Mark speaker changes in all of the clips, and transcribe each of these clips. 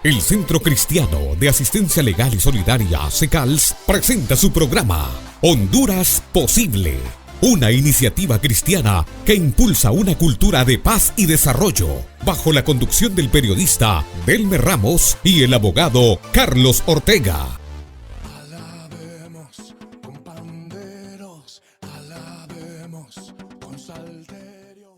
Speaker 1: El Centro Cristiano de Asistencia Legal y Solidaria, CECALS, presenta su programa Honduras Posible, una iniciativa cristiana que impulsa una cultura de paz y desarrollo, bajo la conducción del periodista Delmer Ramos y el abogado Carlos Ortega.
Speaker 2: Alabemos con panderos, alabemos con salterios.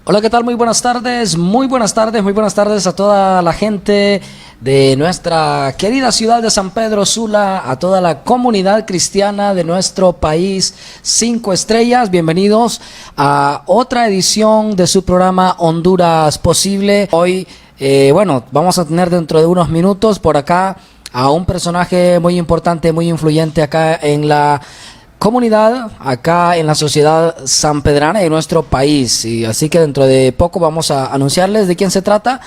Speaker 3: Hola, ¿qué tal? Muy buenas tardes, muy buenas tardes, muy buenas tardes a toda la gente de nuestra querida ciudad de San Pedro Sula, a toda la comunidad cristiana de nuestro país 5 estrellas. Bienvenidos a otra edición de su programa Honduras Posible. Hoy, vamos a tener dentro de unos minutos por acá a un personaje muy importante, muy influyente acá en la comunidad, acá en la sociedad sanpedrana de nuestro país, y así que dentro de poco vamos a anunciarles de quién se trata.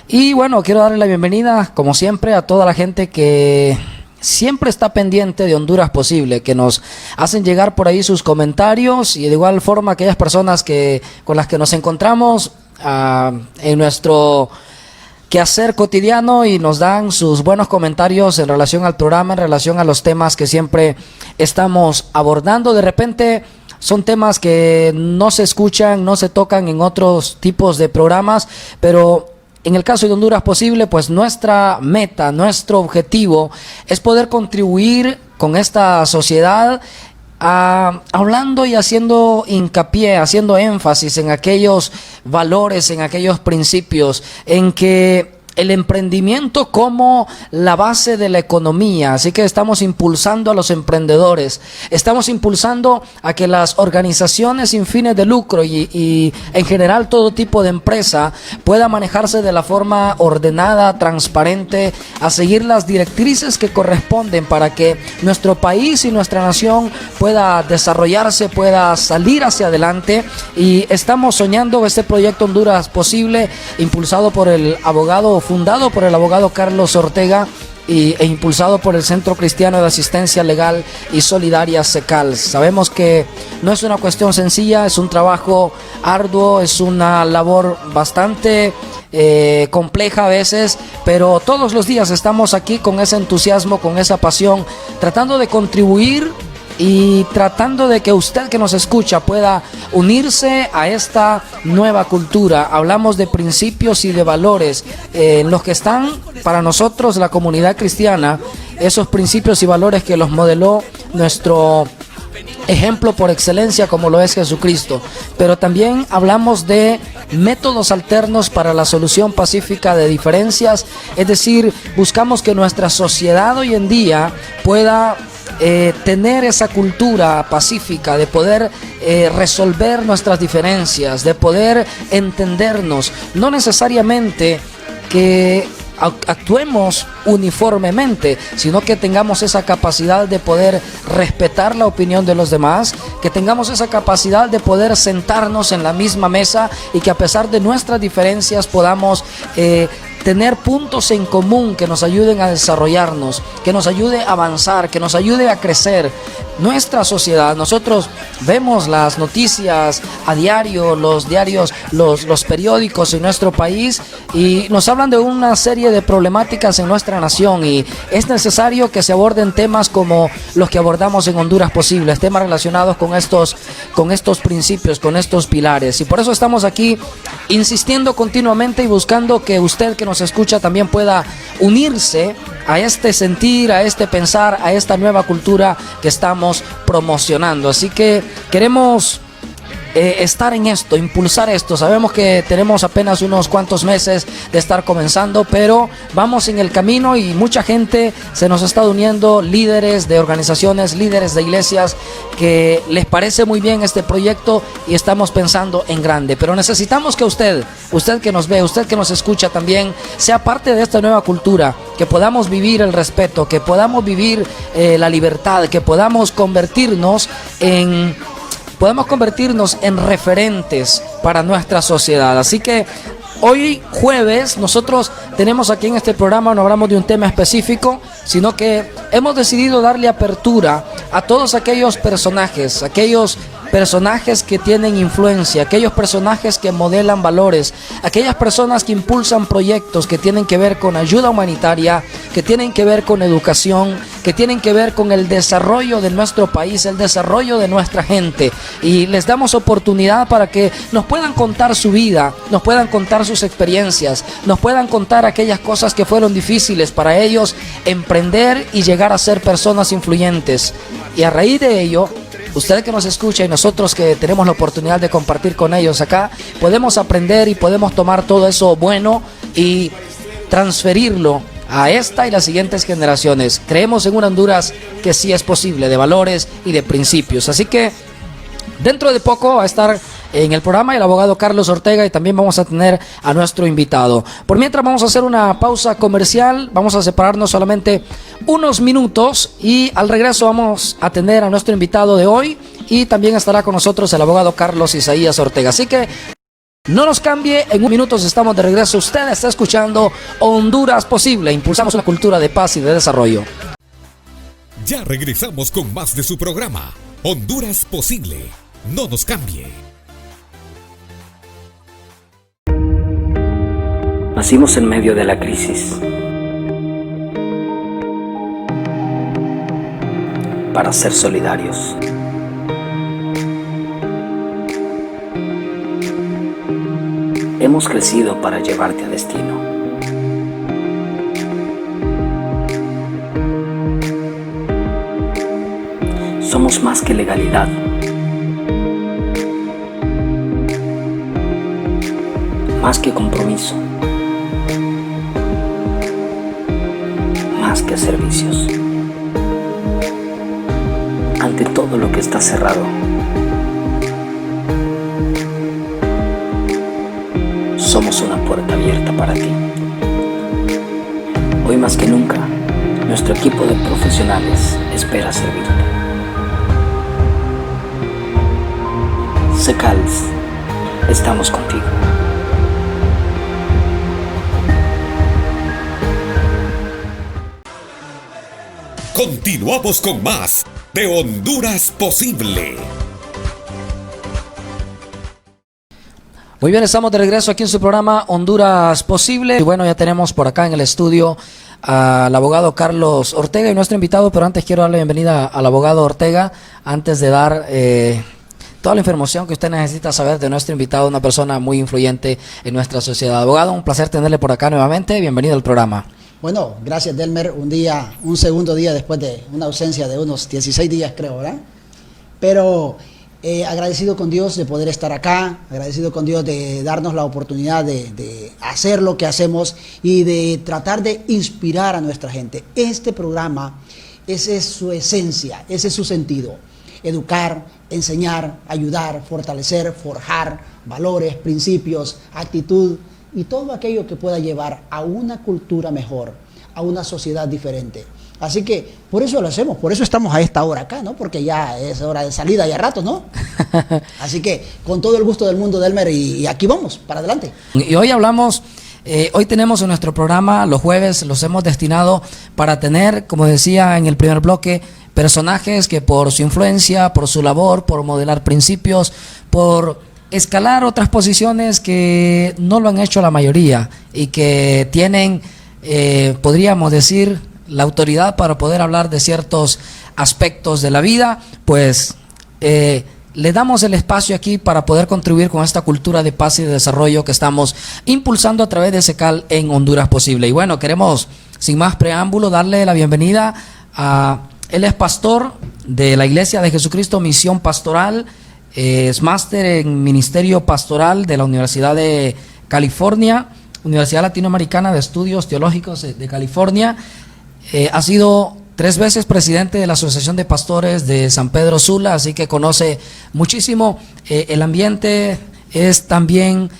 Speaker 3: Y bueno, quiero darle la bienvenida como siempre a toda la gente que siempre está pendiente de Honduras Posible, que nos hacen llegar por ahí sus comentarios, y de igual forma aquellas personas con las que nos encontramos en nuestro quehacer cotidiano y nos dan sus buenos comentarios en relación al programa, en relación a los temas que siempre estamos abordando. De repente son temas que no se escuchan, no se tocan en otros tipos de programas, pero en el caso de Honduras Posible, pues nuestra meta, nuestro objetivo es poder contribuir con esta sociedad, hablando y haciendo hincapié, haciendo énfasis en aquellos valores, en aquellos principios, en que el emprendimiento como la base de la economía. Así que estamos impulsando a los emprendedores, estamos impulsando a que las organizaciones sin fines de lucro y en general todo tipo de empresa pueda manejarse de la forma ordenada, transparente, a seguir las directrices que corresponden para que nuestro país y nuestra nación pueda desarrollarse, pueda salir hacia adelante. Y estamos soñando este proyecto Honduras Posible, impulsado por el abogado, fundado por el abogado Carlos Ortega e impulsado por el Centro Cristiano de Asistencia Legal y Solidaria, CECALS. Sabemos que no es una cuestión sencilla, es un trabajo arduo, es una labor bastante compleja a veces, pero todos los días estamos aquí con ese entusiasmo, con esa pasión, tratando de contribuir y tratando de que usted que nos escucha pueda unirse a esta nueva cultura. Hablamos de principios y de valores en los que están para nosotros la comunidad cristiana, esos principios y valores que los modeló nuestro ejemplo por excelencia, como lo es Jesucristo. Pero también hablamos de métodos alternos para la solución pacífica de diferencias, es decir, buscamos que nuestra sociedad hoy en día pueda tener esa cultura pacífica de poder resolver nuestras diferencias, de poder entendernos, no necesariamente que actuemos uniformemente, sino que tengamos esa capacidad de poder respetar la opinión de los demás, que tengamos esa capacidad de poder sentarnos en la misma mesa y que a pesar de nuestras diferencias podamos tener puntos en común que nos ayuden a desarrollarnos, que nos ayude a avanzar, que nos ayude a crecer nuestra sociedad. Nosotros vemos las noticias a diario, los diarios, los periódicos en nuestro país, y nos hablan de una serie de problemáticas en nuestra nación, y es necesario que se aborden temas como los que abordamos en Honduras Posibles, temas relacionados con estos principios, con estos pilares. Y por eso estamos aquí insistiendo continuamente y buscando que usted que nos escucha también pueda unirse a este sentir, a este pensar, a esta nueva cultura que estamos promocionando. Así que queremos estar en esto, impulsar esto. Sabemos que tenemos apenas unos cuantos meses de estar comenzando, pero vamos en el camino y mucha gente se nos está uniendo, líderes de organizaciones, líderes de iglesias que les parece muy bien este proyecto y estamos pensando en grande. Pero necesitamos que usted que nos ve, usted que nos escucha también sea parte de esta nueva cultura, que podamos vivir el respeto, que podamos vivir la libertad, que podamos convertirnos en referentes para nuestra sociedad. Así que hoy jueves nosotros tenemos aquí en este programa, no hablamos de un tema específico, sino que hemos decidido darle apertura a todos aquellos personajes, aquellos personajes que tienen influencia, aquellos personajes que modelan valores, aquellas personas que impulsan proyectos que tienen que ver con ayuda humanitaria, que tienen que ver con educación, que tienen que ver con el desarrollo de nuestro país, el desarrollo de nuestra gente. Y les damos oportunidad para que nos puedan contar su vida, nos puedan contar sus experiencias, nos puedan contar aquellas cosas que fueron difíciles para ellos emprender y llegar a ser personas influyentes. Y a raíz de ello, usted que nos escucha y nosotros que tenemos la oportunidad de compartir con ellos acá, podemos aprender y podemos tomar todo eso bueno y transferirlo a esta y las siguientes generaciones. Creemos en una Honduras que sí es posible, de valores y de principios. Así que dentro de poco va a estar en el programa el abogado Carlos Ortega y también vamos a tener a nuestro invitado. Por mientras vamos a hacer una pausa comercial, vamos a separarnos solamente unos minutos y al regreso vamos a tener a nuestro invitado de hoy y también estará con nosotros el abogado Carlos Isaías Ortega. Así que no nos cambie, en un minuto estamos de regreso. Usted está escuchando Honduras Posible, impulsamos una cultura de paz y de desarrollo.
Speaker 1: Ya regresamos con más de su programa, Honduras Posible. No nos cambie.
Speaker 3: Nacimos en medio de la crisis para ser solidarios. Hemos crecido para llevarte a destino. Somos más que legalidad. Más que compromiso. Más que servicios. Ante todo lo que está cerrado, somos una puerta abierta para ti. Hoy más que nunca, nuestro equipo de profesionales espera servirte. Secals, estamos contigo.
Speaker 1: Continuamos con más de Honduras Posible.
Speaker 3: Muy bien, estamos de regreso aquí en su programa Honduras Posible. Y bueno, ya tenemos por acá en el estudio al abogado Carlos Ortega y nuestro invitado, pero antes quiero darle bienvenida al abogado Ortega, antes de dar toda la información que usted necesita saber de nuestro invitado, una persona muy influyente en nuestra sociedad. Abogado, un placer tenerle por acá nuevamente, bienvenido al programa.
Speaker 4: Bueno, gracias Delmer, un segundo día después de una ausencia de unos 16 días creo, ¿verdad? Pero agradecido con Dios de poder estar acá, agradecido con Dios de darnos la oportunidad de hacer lo que hacemos y de tratar de inspirar a nuestra gente. Este programa, esa es su esencia, ese es su sentido. Educar, enseñar, ayudar, fortalecer, forjar valores, principios, actitud y todo aquello que pueda llevar a una cultura mejor, a una sociedad diferente. Así que por eso lo hacemos, por eso estamos a esta hora acá, ¿no? Porque ya es hora de salida, ya rato, ¿no? Así que con todo el gusto del mundo, Delmer, y aquí vamos, para adelante.
Speaker 3: Y hoy hablamos, hoy tenemos en nuestro programa, los jueves los hemos destinado para tener, como decía en el primer bloque, personajes que por su influencia, por su labor, por modelar principios, por escalar otras posiciones que no lo han hecho la mayoría y que tienen, podríamos decir, la autoridad para poder hablar de ciertos aspectos de la vida, pues le damos el espacio aquí para poder contribuir con esta cultura de paz y de desarrollo que estamos impulsando a través de SECAL en Honduras Posible. Y bueno, queremos, sin más preámbulo, darle la bienvenida a... Él es pastor de la Iglesia de Jesucristo Misión Pastoral, es máster en Ministerio Pastoral de la Universidad de California, Universidad Latinoamericana de Estudios Teológicos de California. Ha sido 3 veces presidente de la Asociación de Pastores de San Pedro Sula, así que conoce muchísimo el ambiente. Es también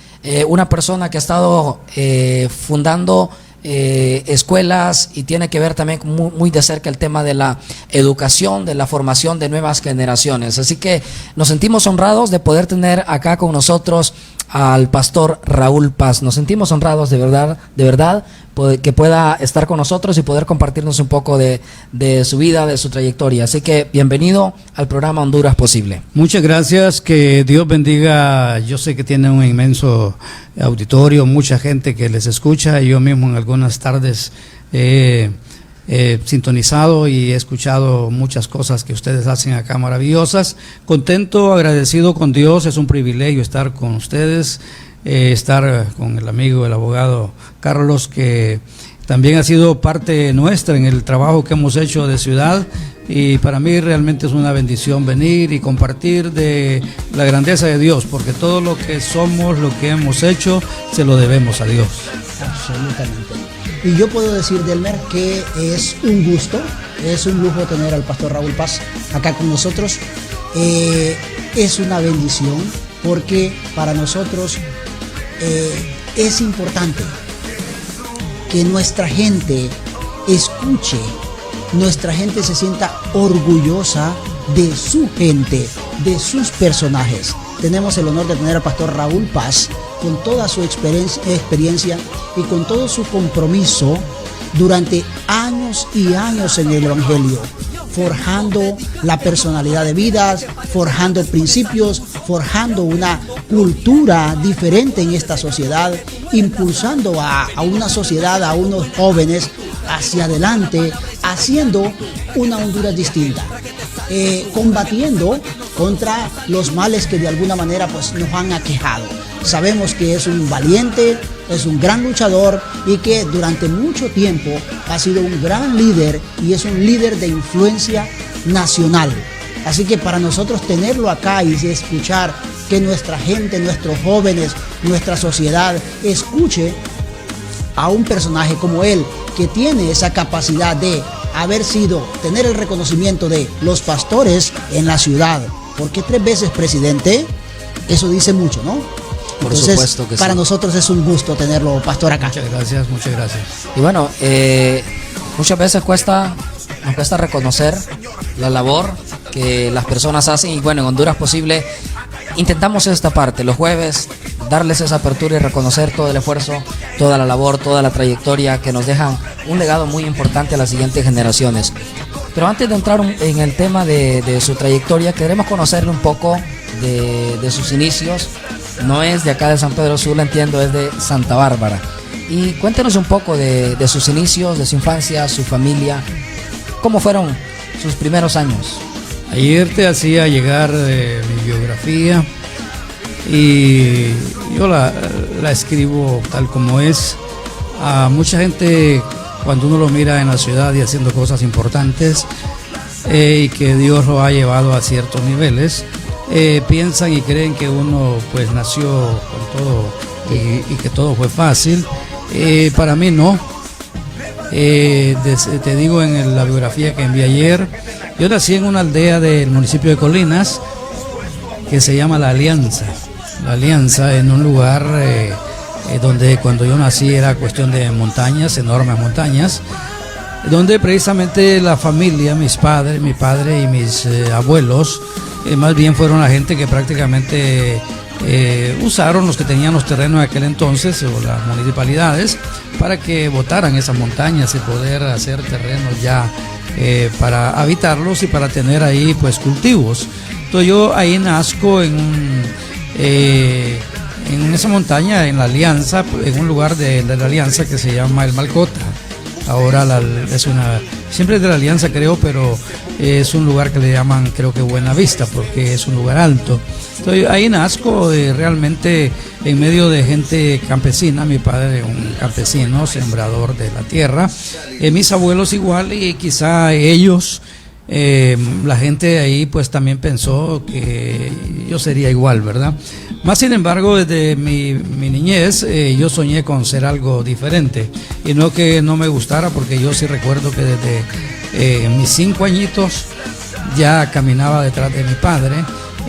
Speaker 3: una persona que ha estado fundando escuelas y tiene que ver también muy de cerca el tema de la educación, de la formación de nuevas generaciones. Así que nos sentimos honrados de poder tener acá con nosotros al pastor Raúl Paz. Nos sentimos honrados de verdad, que pueda estar con nosotros y poder compartirnos un poco de su vida, de su trayectoria. Así que bienvenido al programa Honduras Posible.
Speaker 5: Muchas gracias, que Dios bendiga. Yo sé que tiene un inmenso auditorio, mucha gente que les escucha. Yo mismo en algunas tardes he sintonizado y he escuchado muchas cosas que ustedes hacen acá maravillosas. Contento, agradecido con Dios, es un privilegio estar con ustedes, estar con el amigo, el abogado Carlos, que también ha sido parte nuestra en el trabajo que hemos hecho de ciudad, y para mí realmente es una bendición venir y compartir de la grandeza de Dios, porque todo lo que somos, lo que hemos hecho, se lo debemos a Dios.
Speaker 4: Absolutamente. Y yo puedo decir, Delmer, que es un gusto, es un lujo tener al pastor Raúl Paz acá con nosotros. Es una bendición, porque para nosotros es importante que nuestra gente escuche, nuestra gente se sienta orgullosa de su gente, de sus personajes. Tenemos el honor de tener al pastor Raúl Paz con toda su experiencia y con todo su compromiso durante años y años en el Evangelio, forjando la personalidad de vidas, forjando principios, forjando una cultura diferente en esta sociedad, impulsando a una sociedad, a unos jóvenes hacia adelante, haciendo una Honduras distinta, combatiendo contra los males que de alguna manera pues nos han aquejado. Sabemos que es un valiente, es un gran luchador, y que durante mucho tiempo ha sido un gran líder, y es un líder de influencia nacional. Así que para nosotros tenerlo acá y escuchar que nuestra gente, nuestros jóvenes, nuestra sociedad escuche a un personaje como él, que tiene esa capacidad de tener el reconocimiento de los pastores en la ciudad, porque 3 veces presidente, eso dice mucho, ¿no?
Speaker 3: Por
Speaker 4: Entonces,
Speaker 3: supuesto que
Speaker 4: para
Speaker 3: sí.
Speaker 4: nosotros es un gusto tenerlo, pastor, acá.
Speaker 5: Muchas gracias, muchas gracias.
Speaker 3: Y bueno, muchas veces nos cuesta reconocer la labor que las personas hacen, y bueno, en Honduras Posible intentamos esta parte, los jueves, darles esa apertura y reconocer todo el esfuerzo, toda la labor, toda la trayectoria que nos dejan un legado muy importante a las siguientes generaciones. Pero antes de entrar en el tema de su trayectoria, queremos conocerle un poco de sus inicios. No es de acá de San Pedro Sula, entiendo, es de Santa Bárbara. Y cuéntenos un poco de sus inicios, de su infancia, su familia. ¿Cómo fueron sus primeros años?
Speaker 5: Ayer te hacía llegar mi biografía, y yo la escribo tal como es. A mucha gente, cuando uno lo mira en la ciudad y haciendo cosas importantes, y que Dios lo ha llevado a ciertos niveles, piensan y creen que uno pues nació con todo y que todo fue fácil. Para mí no. Te digo, en la biografía que envié ayer, yo nací en una aldea del municipio de Colinas que se llama La Alianza. La Alianza, en un lugar donde cuando yo nací era cuestión de montañas, enormes montañas, donde precisamente la familia, mi padre y mis abuelos, más bien fueron la gente que prácticamente usaron, los que tenían los terrenos en aquel entonces, o las municipalidades, para que botaran esas montañas y poder hacer terrenos ya para habitarlos y para tener ahí pues cultivos. Entonces yo ahí nazco en esa montaña, en La Alianza, en un lugar de la Alianza que se llama El Malcota. Ahora siempre es de La Alianza, creo, pero es un lugar que le llaman, creo que Buena Vista, porque es un lugar alto. Entonces ahí nazco realmente en medio de gente campesina. Mi padre, un campesino, sembrador de la tierra, mis abuelos igual, y quizá ellos, la gente de ahí pues también pensó que yo sería igual, ¿verdad? Más sin embargo, desde mi niñez yo soñé con ser algo diferente, y no que no me gustara, porque yo sí recuerdo que desde mis 5 añitos ya caminaba detrás de mi padre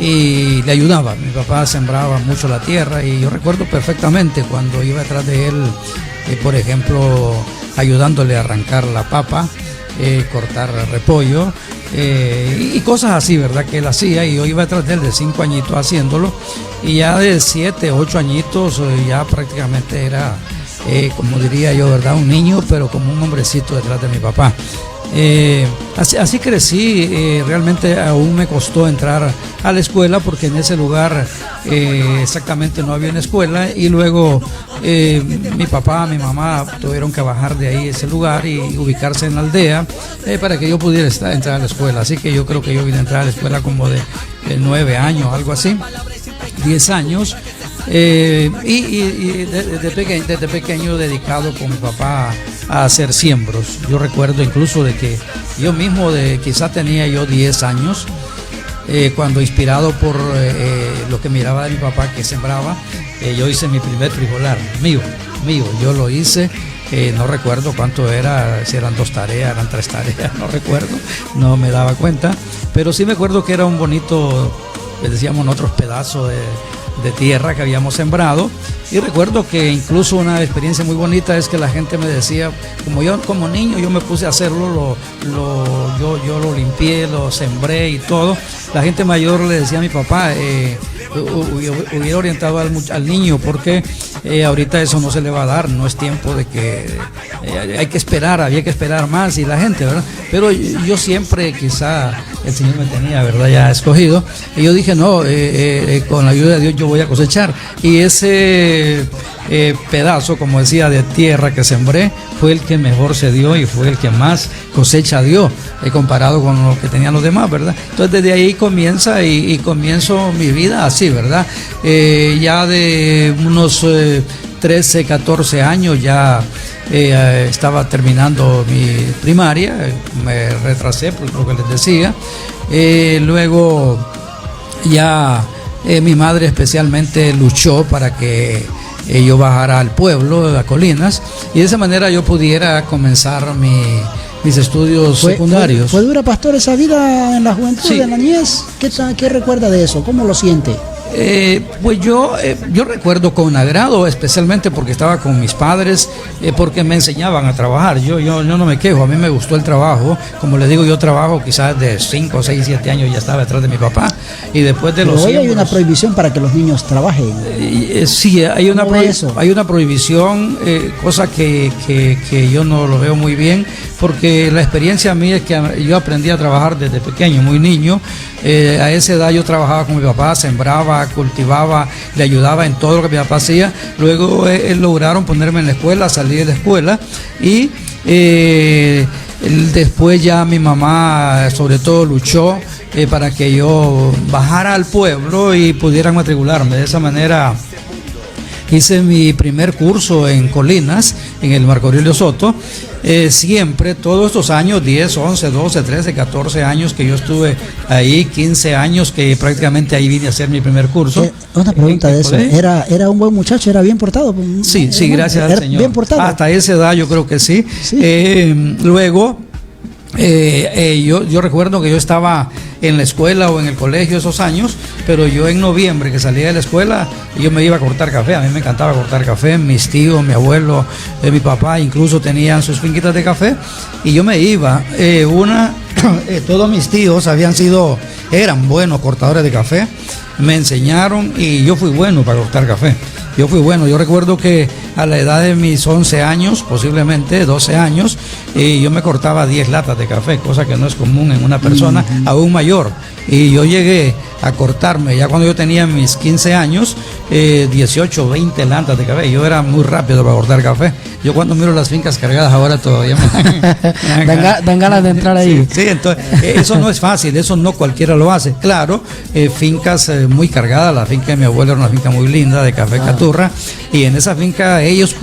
Speaker 5: y le ayudaba. Mi papá sembraba mucho la tierra, y yo recuerdo perfectamente cuando iba detrás de él, por ejemplo, ayudándole a arrancar la papa. cortar repollo, y cosas así, ¿verdad? Que él hacía, y yo iba detrás de él de 5 añitos haciéndolo, y ya de 7, 8 añitos ya prácticamente era, como diría yo, ¿verdad? Un niño, pero como un hombrecito detrás de mi papá. Así crecí. Realmente aún me costó entrar a la escuela porque en ese lugar exactamente no había una escuela, y luego mi papá, mi mamá tuvieron que bajar de ahí ese lugar y ubicarse en la aldea para que yo pudiera entrar a la escuela. Así que yo creo que yo vine a entrar a la escuela como de 9 años, algo así, 10 años. Y desde pequeño dedicado con mi papá a hacer siembros. Yo recuerdo incluso de que yo mismo, quizás tenía yo 10 años, cuando inspirado por lo que miraba de mi papá que sembraba, yo hice mi primer frijolar, mío, yo lo hice. No recuerdo cuánto era, si eran 2 tareas, eran 3 tareas, no recuerdo, no me daba cuenta, pero sí me acuerdo que era un bonito, le decíamos nosotros, pedazo de tierra que habíamos sembrado. Y recuerdo que incluso una experiencia muy bonita es que la gente me decía, como yo como niño yo me puse a hacerlo, yo lo limpié, lo sembré y todo. La gente mayor le decía a mi papá, hubiera orientado al niño, porque ahorita eso no se le va a dar, no es tiempo de que había que esperar más, y la gente, ¿verdad? Pero yo siempre, quizá el Señor me tenía, ¿verdad?, ya escogido, y yo dije, no, con la ayuda de Dios yo voy a cosechar. Y ese pedazo, como decía, de tierra que sembré fue el que mejor se dio y fue el que más cosecha dio, comparado con lo que tenían los demás, ¿verdad? Entonces desde ahí comienza y comienzo mi vida así, ¿verdad? Ya de unos 13, 14 años ya estaba terminando mi primaria, me retrasé por lo que les decía. Luego ya mi madre especialmente luchó para que yo bajara al pueblo, a Colinas, y de esa manera yo pudiera comenzar mis estudios secundarios.
Speaker 4: ¿Fue dura, pastor, esa vida en la juventud,
Speaker 5: Sí.
Speaker 4: en la niñez? ¿Qué recuerda de eso? ¿Cómo lo siente?
Speaker 5: Pues yo recuerdo con agrado, especialmente porque estaba con mis padres, porque me enseñaban a trabajar. Yo no me quejo, a mí me gustó el trabajo. Como les digo, yo trabajo quizás de 5, 6, 7 años, ya estaba detrás de mi papá. Y después de
Speaker 4: Pero
Speaker 5: los
Speaker 4: hoy hay
Speaker 5: siembros,
Speaker 4: una prohibición para que los niños trabajen.
Speaker 5: sí, hay una,
Speaker 4: ¿Cómo ve eso?
Speaker 5: hay una prohibición, cosa que yo no lo veo muy bien, porque la experiencia mía es que yo aprendí a trabajar desde pequeño, muy niño. A esa edad yo trabajaba con mi papá, sembraba, cultivaba, le ayudaba en todo lo que mi papá hacía. Luego lograron ponerme en la escuela, salí de la escuela, y después ya mi mamá sobre todo luchó para que yo bajara al pueblo y pudiera matricularme. De esa manera hice mi primer curso en Colinas, en el Marco Aurelio Soto. Siempre, todos estos años, 10, 11, 12, 13, 14 años que yo estuve ahí, 15 años que prácticamente ahí vine a hacer mi primer curso.
Speaker 4: Una pregunta de eso.
Speaker 5: colegio.
Speaker 4: ¿Era un buen muchacho? ¿Era bien portado?
Speaker 5: Sí, gracias al
Speaker 4: ¿Era
Speaker 5: Señor.
Speaker 4: bien portado?
Speaker 5: Hasta esa edad yo creo que sí. Luego, yo recuerdo que yo estaba en la escuela o en el colegio esos años, pero yo en noviembre que salía de la escuela, yo me iba a cortar café. A mí me encantaba cortar café. Mis tíos, mi abuelo, mi papá incluso tenían sus finquitas de café, y yo me iba. Todos mis tíos eran buenos cortadores de café, me enseñaron y yo fui bueno para cortar café. Yo recuerdo que a la edad de mis 11 años, posiblemente 12 años, yo me cortaba 10 latas de café, cosa que no es común en una persona aún mayor. Y yo llegué a cortarme, ya cuando yo tenía mis 15 años, 18, 20 latas de café. Yo era muy rápido para cortar café. Yo cuando miro las fincas cargadas ahora todavía
Speaker 3: Dan ganas de entrar ahí.
Speaker 5: Sí, entonces eso no es fácil, eso no cualquiera lo hace. Claro, fincas muy cargadas. La finca de mi abuelo era una finca muy linda de café Caturra, y en esa finca ellos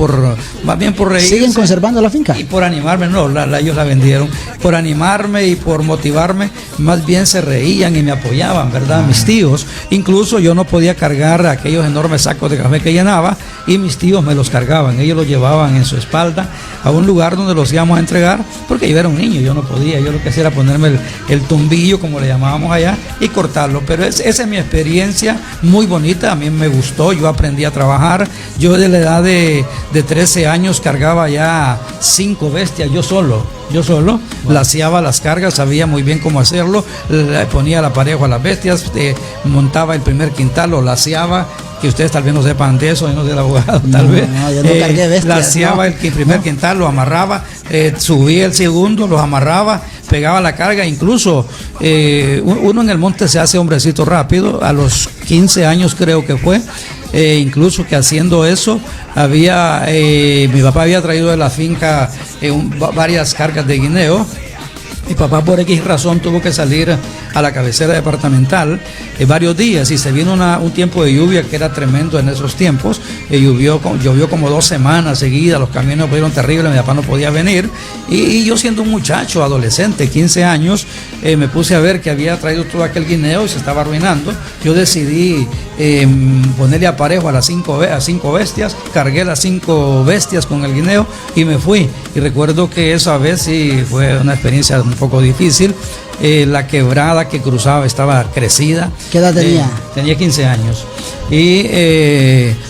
Speaker 5: más bien por reírse.
Speaker 4: ¿Siguen conservando la finca?
Speaker 5: Y por animarme, no, ellos la vendieron. Por animarme y por motivarme, más bien se reían y me apoyaban, ¿verdad? Mis tíos, incluso yo no podía cargar aquellos enormes sacos de café que llenaba, y mis tíos me los cargaban. Ellos los llevaban en su espalda a un lugar donde los íbamos a entregar, porque yo era un niño, yo no podía. Yo lo que hacía era ponerme el tumbillo, como le llamábamos allá, y cortarlo. Pero esa es mi experiencia muy bonita. A mí me gustó, yo aprendí a trabajar. Yo de la edad de 13 años cargaba ya 5 bestias yo solo. yo solo, laciaba las cargas, sabía muy bien cómo hacerlo, le ponía el aparejo a las bestias, montaba el primer quintal, lo laciaba, que ustedes tal vez no sepan de eso, yo no soy el abogado, tal vez.
Speaker 4: No, yo no cargué bestias.
Speaker 5: Laciaba el primer quintal, lo amarraba, subía el segundo, los amarraba, pegaba la carga, incluso uno en el monte se hace hombrecito rápido, a los 15 años creo que fue. Incluso que haciendo eso mi papá había traído de la finca varias cargas de guineo. Mi papá por X razón tuvo que salir a la cabecera departamental varios días y se vino un tiempo de lluvia que era tremendo en esos tiempos. Llovió como 2 semanas seguidas, los caminos fueron terribles, mi papá no podía venir y yo siendo un muchacho, adolescente, 15 años, me puse a ver que había traído todo aquel guineo y se estaba arruinando. Yo decidí ponerle aparejo a las 5 bestias, cargué las 5 bestias con el guineo y me fui. Y recuerdo que esa vez sí fue una experiencia un poco difícil. La quebrada que cruzaba estaba crecida.
Speaker 4: ¿Qué edad tenía?
Speaker 5: Tenía 15 años. Y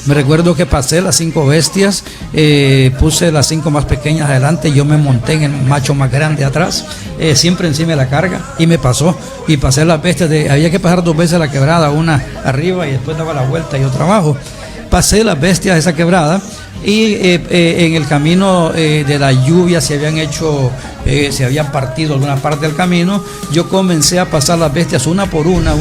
Speaker 5: me recuerdo que pasé las 5 bestias, puse las 5 más pequeñas adelante, yo me monté en el macho más grande atrás, siempre encima de la carga, y me pasó. Y pasé las bestias, había que pasar 2 veces la quebrada, una arriba y después daba la vuelta y otra abajo. Pasé las bestias de esa quebrada. Y en el camino de la lluvia se habían partido alguna parte del camino. Yo comencé a pasar las bestias una por una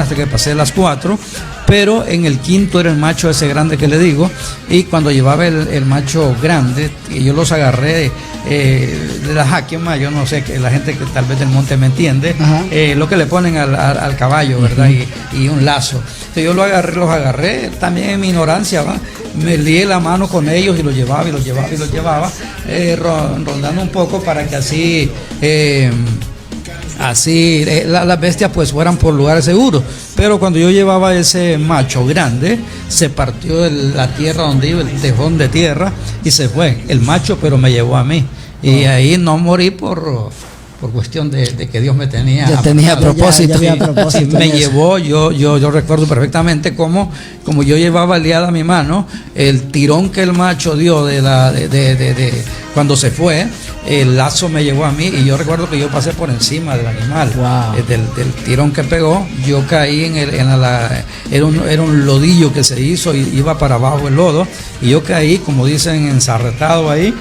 Speaker 5: hasta que pasé las 4. Pero en el quinto era el macho ese grande que le digo. Y cuando llevaba el macho grande, yo los agarré de la jaquema, yo no sé, que la gente que tal vez del monte me entiende, lo que le ponen al caballo, ¿verdad? Y un lazo. Entonces yo los agarré también en mi ignorancia, ¿va? Me lié la mano con ellos y los llevaba, rondando un poco para que así las bestias pues fueran por lugares seguros. Pero cuando yo llevaba ese macho grande, se partió la tierra donde iba, el tejón de tierra, y se fue el macho, pero me llevó a mí. Y ahí no morí por cuestión de que Dios me tenía
Speaker 3: a propósito.
Speaker 5: Me llevó, yo recuerdo perfectamente como yo llevaba liada mi mano, el tirón que el macho dio de cuando se fue, el lazo me llevó a mí, y yo recuerdo que yo pasé por encima del animal. Del tirón que pegó, yo caí era un lodillo que se hizo y iba para abajo el lodo, y yo caí, como dicen, ensarretado ahí,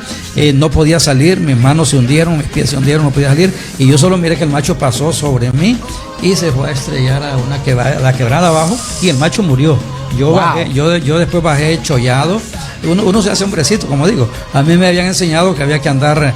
Speaker 5: no podía salir, mis manos se hundieron, mis pies se hundieron, no podía salir, y yo solo miré que el macho pasó sobre mí y se fue a estrellar a la quebrada abajo, y el macho murió. Yo después bajé chollado. Uno se hace hombrecito, como digo. A mí me habían enseñado que había que andar,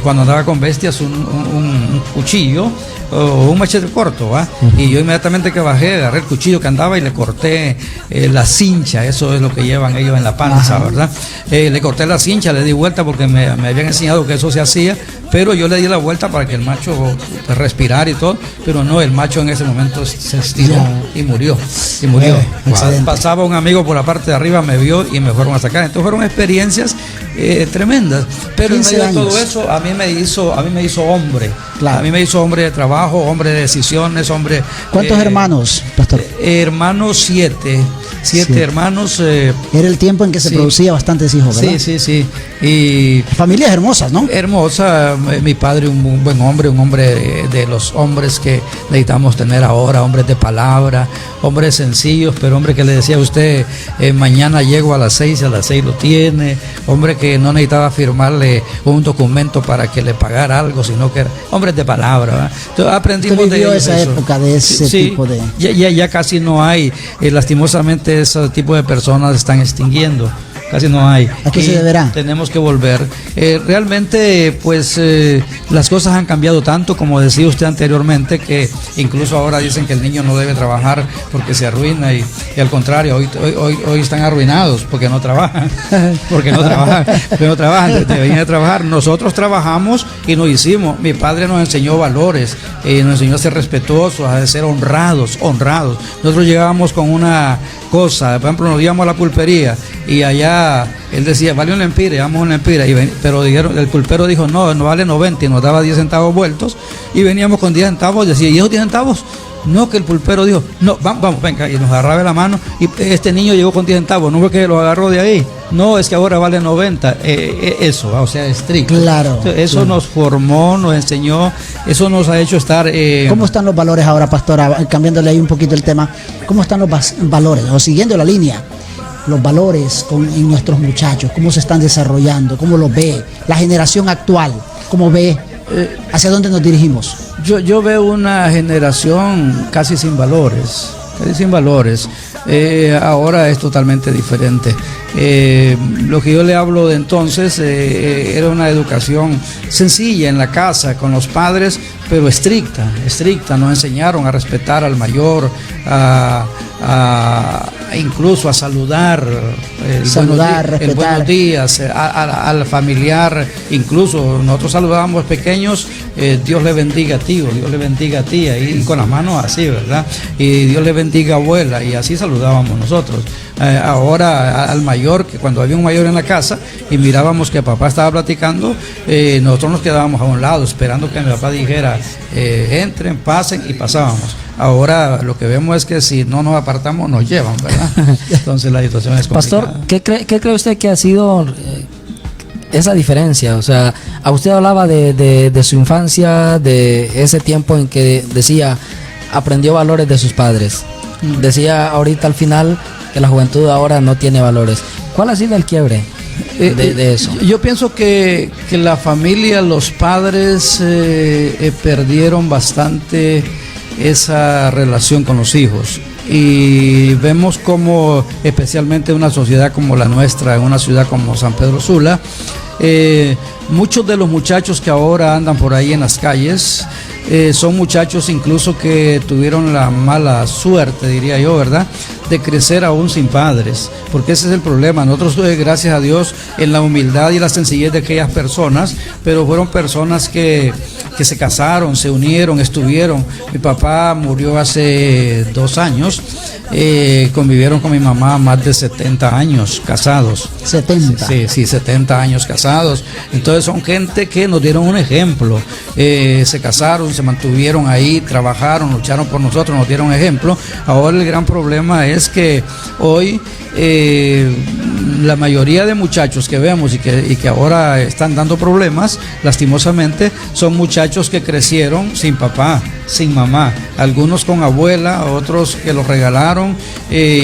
Speaker 5: cuando andaba con bestias, un cuchillo o un machete corto, ¿va? Y yo inmediatamente que bajé, agarré el cuchillo que andaba y le corté la cincha. Eso es lo que llevan ellos en la panza, ¿verdad? Le corté la cincha, le di vuelta porque me habían enseñado que eso se hacía, pero yo le di la vuelta para que el macho respirara y todo, pero no, el macho en ese momento se estiró y murió. Pasaba un amigo por la parte de arriba, me vio y me fueron a sacar. Entonces fueron experiencias tremendas, pero en medio de todo eso a mí me hizo hombre. Claro. A mí me hizo hombre de trabajo, hombre de decisiones, hombre.
Speaker 4: ¿Cuántos hermanos, pastor?
Speaker 5: Hermanos 7 hermanos.
Speaker 4: Era el tiempo en que se producía bastantes hijos, ¿verdad?
Speaker 5: Sí. Y
Speaker 4: familias hermosas, ¿no?
Speaker 5: Hermosa. Mi padre un buen hombre, un hombre de los hombres que necesitamos tener ahora, hombres de palabra, hombres sencillos, pero hombre que le decía a usted, mañana llego a las 6, a las 6 lo tiene, hombre que no necesitaba firmarle un documento para que le pagara algo, sino que era hombres de palabra, ¿verdad? Entonces aprendimos de ellos
Speaker 4: esa época de ese tipo de...
Speaker 5: Ya casi no hay, lastimosamente ese tipo de personas están extinguiendo. Casi no hay.
Speaker 4: ¿A qué se deberá?
Speaker 5: Tenemos que volver. Realmente, pues, las cosas han cambiado tanto, como decía usted anteriormente, que incluso ahora dicen que el niño no debe trabajar porque se arruina, y al contrario, hoy están arruinados porque no trabajan. Porque no trabajan, deberían de trabajar. Ejemplo, trabajamos y nos hicimos. Mi padre nos enseñó valores, nos enseñó a ser respetuosos, a ser honrados. Nosotros llegábamos con una cosa, por ejemplo, nos íbamos a la pulpería y allá él decía, vale un lempire, vamos a un lempire, pero dijeron, el pulpero dijo, no vale 90, y nos daba 10 centavos vueltos, y veníamos con 10 centavos, decía, ¿y esos 10 centavos? No, que el pulpero dijo, no, vamos, venga, y nos agarraba la mano, y este niño llegó con 10 centavos, no fue que lo agarró de ahí. no, es que ahora vale 90, eso, o sea, estricto.
Speaker 4: Claro.
Speaker 5: Entonces, eso
Speaker 4: claro.
Speaker 5: nos formó, nos enseñó, eso nos ha hecho estar...
Speaker 4: ¿Cómo están los valores ahora, pastora? Cambiándole ahí un poquito el tema. ¿Cómo están los valores? O siguiendo la línea, los valores en nuestros muchachos, cómo se están desarrollando, cómo los ve la generación actual, cómo ve hacia dónde nos dirigimos.
Speaker 5: Yo veo una generación casi sin valores, casi sin valores. Ahora es totalmente diferente. Lo que yo le hablo de entonces era una educación sencilla en la casa con los padres, pero estricta. Nos enseñaron a respetar al mayor, incluso a saludar,
Speaker 4: respetar.
Speaker 5: buenos días, al familiar. Incluso nosotros saludábamos pequeños, Dios le bendiga tío, Dios le bendiga tía, y con las manos así, ¿verdad? Y Dios le bendiga abuela, y así saludábamos nosotros. Ahora al mayor, que cuando había un mayor en la casa y mirábamos que papá estaba platicando, nosotros nos quedábamos a un lado esperando que mi papá dijera entren, pasen, y pasábamos. Ahora lo que vemos es que si no nos apartamos nos llevan, ¿verdad? Entonces la situación es complicada.
Speaker 3: Pastor, ¿qué cree usted que ha sido esa diferencia? O sea, a usted hablaba de su infancia, de ese tiempo en que decía, aprendió valores de sus padres. Decía ahorita al final que la juventud ahora no tiene valores. ¿Cuál ha sido el quiebre de eso?
Speaker 5: Yo pienso que la familia, los padres perdieron bastante esa relación con los hijos, y vemos como, especialmente en una sociedad como la nuestra, en una ciudad como San Pedro Sula, muchos de los muchachos que ahora andan por ahí en las calles son muchachos incluso que tuvieron la mala suerte, diría yo, ¿verdad?, de crecer aún sin padres, porque ese es el problema. Nosotros, gracias a Dios, en la humildad y la sencillez de aquellas personas, pero fueron personas que se casaron, se unieron, estuvieron. Mi papá murió hace 2 años, convivieron con mi mamá más de 70 años casados.
Speaker 4: 70.
Speaker 5: Sí, 70 años casados. Entonces son gente que nos dieron un ejemplo. Se casaron, se mantuvieron ahí, trabajaron, lucharon por nosotros, nos dieron ejemplo. Ahora el gran problema es que hoy la mayoría de muchachos que vemos y que ahora están dando problemas, lastimosamente, son muchachos que crecieron sin papá, sin mamá, algunos con abuela, otros que los regalaron,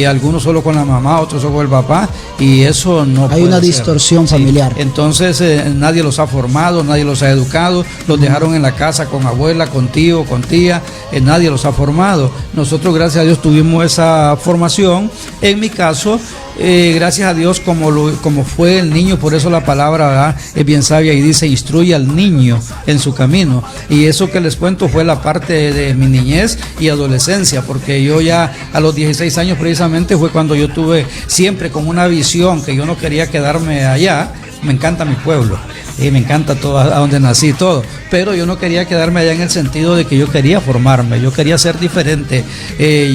Speaker 5: algunos solo con la mamá, otros solo con el papá, y eso no
Speaker 4: hay una distorsión familiar.
Speaker 5: Entonces nadie los ha formado, nadie los ha educado, los dejaron en la casa con abuela, con tío, con tía, nadie los ha formado. Nosotros, gracias a Dios, tuvimos esa formación. En mi caso, gracias a Dios, como fue el niño, por eso la palabra, ¿verdad?, es bien sabia y dice, instruye al niño en su camino. Y eso que les cuento fue la parte de mi niñez y adolescencia, porque yo ya a los 16 años precisamente fue cuando yo tuve siempre como una visión que yo no quería quedarme allá. Me encanta mi pueblo y me encanta todo, a donde nací, todo, pero yo no quería quedarme allá en el sentido de que yo quería formarme, yo quería ser diferente.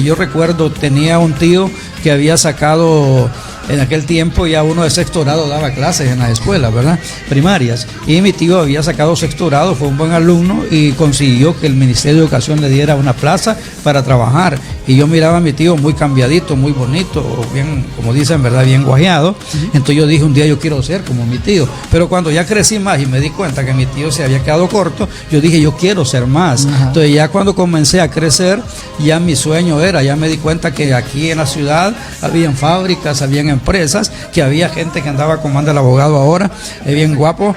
Speaker 5: Yo recuerdo, tenía un tío que había sacado en aquel tiempo, ya uno de sexto grado daba clases en las escuelas, ¿verdad?, primarias, y mi tío había sacado sexto grado, fue un buen alumno y consiguió que el Ministerio de Educación le diera una plaza para trabajar, y yo miraba a mi tío muy cambiadito, muy bonito, bien, como dicen, ¿verdad?, bien guajeado. Entonces yo dije, un día yo quiero ser como mi tío, pero cuando ya crecí más y me di cuenta que mi tío se había quedado corto, yo dije, yo quiero ser más. Entonces ya cuando comencé a crecer, ya mi sueño era, ya me di cuenta que aquí en la ciudad habían fábricas, habían empresas, que había gente que andaba como anda el abogado ahora, bien guapo,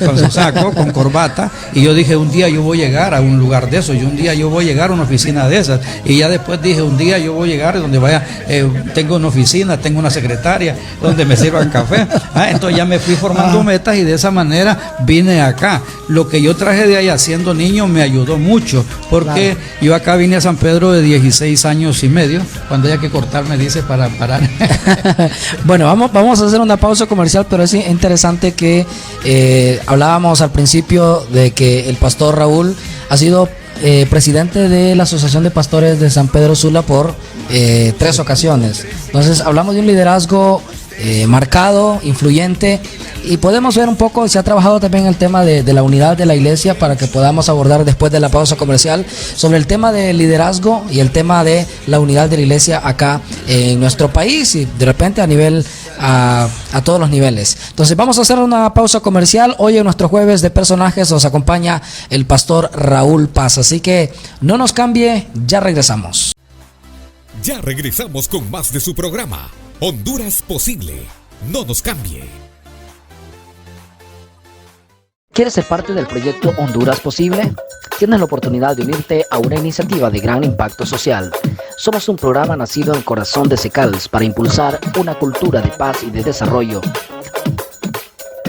Speaker 5: con su saco, con corbata, y yo dije, un día yo voy a llegar a un lugar de eso, y un día yo voy a llegar a una oficina de esas, y ya después dije, un día yo voy a llegar donde vaya, tengo una oficina, tengo una secretaria, donde me sirvan café. Entonces ya me fui formando metas, y de esa manera vine acá. Lo que yo traje de allá siendo niño me ayudó mucho, porque yo acá vine a San Pedro de 16 años y medio, cuando haya que cortar me dice para parar.
Speaker 3: Bueno, vamos a hacer una pausa comercial, pero es interesante que hablábamos al principio de que el pastor Raúl ha sido presidente de la Asociación de Pastores de San Pedro Sula por 3 ocasiones. Entonces hablamos de un liderazgo marcado, influyente, y podemos ver un poco, se ha trabajado también el tema de la unidad de la iglesia, para que podamos abordar después de la pausa comercial sobre el tema del liderazgo y el tema de la unidad de la iglesia acá en nuestro país y de repente a nivel a todos los niveles. Entonces vamos a hacer una pausa comercial. Hoy en nuestro jueves de personajes nos acompaña el pastor Raúl Paz, así que no nos cambie, ya regresamos.
Speaker 1: Ya regresamos con más de su programa, Honduras Posible. No nos cambie.
Speaker 3: ¿Quieres ser parte del proyecto Honduras Posible? Tienes la oportunidad de unirte a una iniciativa de gran impacto social. Somos un programa nacido en el corazón de Secals para impulsar una cultura de paz y de desarrollo.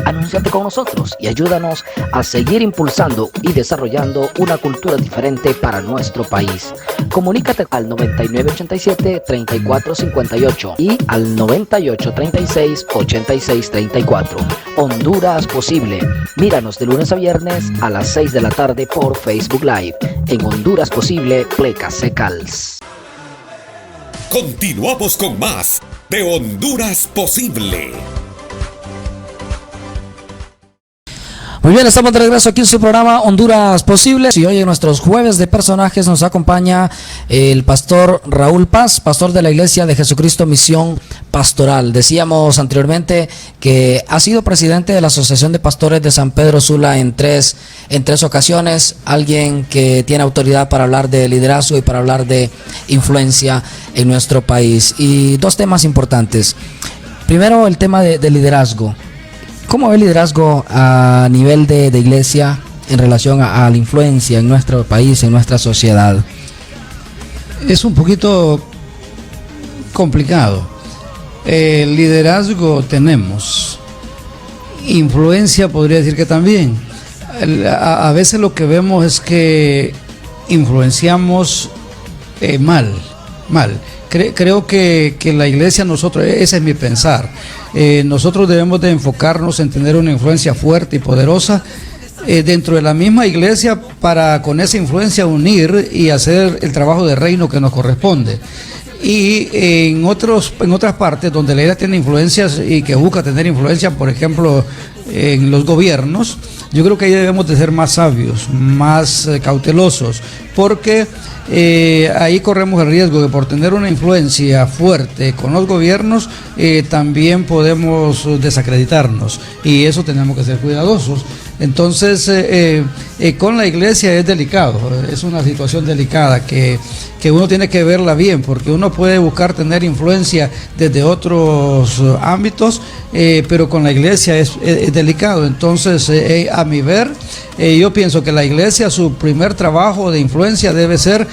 Speaker 3: Anúnciate con nosotros y ayúdanos a seguir impulsando y desarrollando una cultura diferente para nuestro país. Comunícate al 9987-3458 y al 9836-8634. Honduras Posible. Míranos de lunes a viernes a las 6 de la tarde por Facebook Live en Honduras Posible, Pleca Secals.
Speaker 1: Continuamos con más de Honduras Posible.
Speaker 3: Muy bien, estamos de regreso aquí en su programa Honduras Posible. Y hoy en nuestros jueves de personajes nos acompaña el pastor Raúl Paz, pastor de la Iglesia de Jesucristo Misión Pastoral. Decíamos anteriormente que ha sido presidente de la Asociación de Pastores de San Pedro Sula en tres ocasiones. Alguien que tiene autoridad para hablar de liderazgo y para hablar de influencia en nuestro país. Y dos temas importantes. Primero, el tema de liderazgo. ¿Cómo ve el liderazgo a nivel de iglesia en relación a la influencia en nuestro país, en nuestra sociedad?
Speaker 5: Es un poquito complicado. Liderazgo tenemos, influencia podría decir que también. A veces lo que vemos es que influenciamos mal. Creo que la iglesia, nosotros, ese es mi pensar, nosotros debemos de enfocarnos en tener una influencia fuerte y poderosa dentro de la misma iglesia, para con esa influencia unir y hacer el trabajo de reino que nos corresponde. Y en otras partes donde la iglesia tiene influencias y que busca tener influencia, por ejemplo en los gobiernos, yo creo que ahí debemos de ser más sabios, más cautelosos, porque ahí corremos el riesgo de, por tener una influencia fuerte con los gobiernos, también podemos desacreditarnos, y eso tenemos que ser cuidadosos. Entonces con la iglesia es delicado, es una situación delicada que uno tiene que verla bien, porque uno puede buscar tener influencia desde otros ámbitos, pero con la iglesia es delicado. Entonces a mi ver, yo pienso que la iglesia, su primer trabajo de influencia debe ser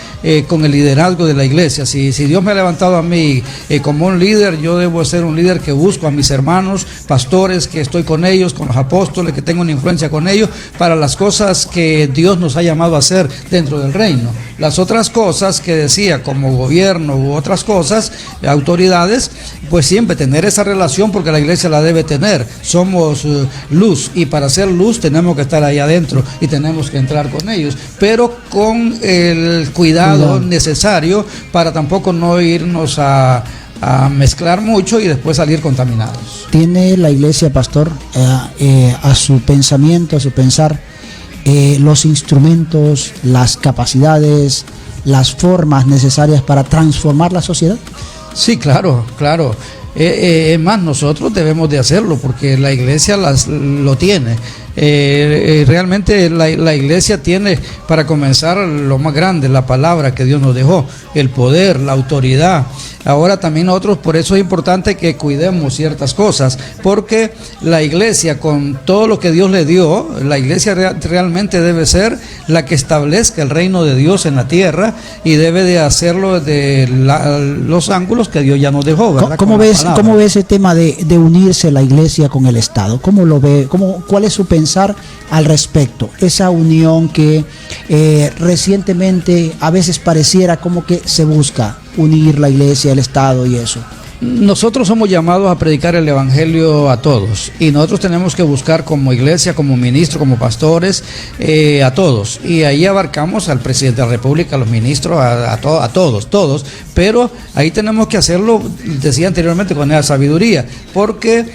Speaker 5: con el liderazgo de la iglesia. Si Dios me ha levantado a mí como un líder, yo debo ser un líder que busco a mis hermanos pastores, que estoy con ellos, con los apóstoles, que tengo una influencia con ellos para las cosas que Dios nos ha llamado a hacer dentro del reino. Las otras cosas que decía, como gobierno u otras cosas, autoridades, pues siempre tener esa relación, porque la iglesia la debe tener. Somos luz, y para ser luz tenemos que estar ahí adentro y tenemos que entrar con ellos, pero con el cuidado necesario para tampoco no irnos a mezclar mucho y después salir contaminados.
Speaker 4: ¿Tiene la iglesia, pastor, a su pensamiento, a su pensar, los instrumentos, las capacidades, las formas necesarias para transformar la sociedad?
Speaker 5: Sí, claro. Es más, nosotros debemos de hacerlo, porque la iglesia lo tiene. Realmente la iglesia tiene, para comenzar, lo más grande, la palabra que Dios nos dejó, el poder, la autoridad. Ahora también nosotros, por eso es importante que cuidemos ciertas cosas, porque la iglesia, con todo lo que Dios le dio, la iglesia realmente debe ser la que establezca el reino de Dios en la tierra, y debe de hacerlo de los ángulos que Dios ya nos dejó, ¿verdad?
Speaker 4: ¿Cómo ve ese tema de unirse la iglesia con el Estado? ¿Cómo lo ve? ¿Cuál es su pensar al respecto? Esa unión que recientemente a veces pareciera como que se busca unir la iglesia, el Estado y eso.
Speaker 5: Nosotros somos llamados a predicar el evangelio a todos, y nosotros tenemos que buscar como iglesia, como ministro, como pastores, a todos, y ahí abarcamos al presidente de la República, a los ministros, a todos, pero ahí tenemos que hacerlo, decía anteriormente, con esa sabiduría, porque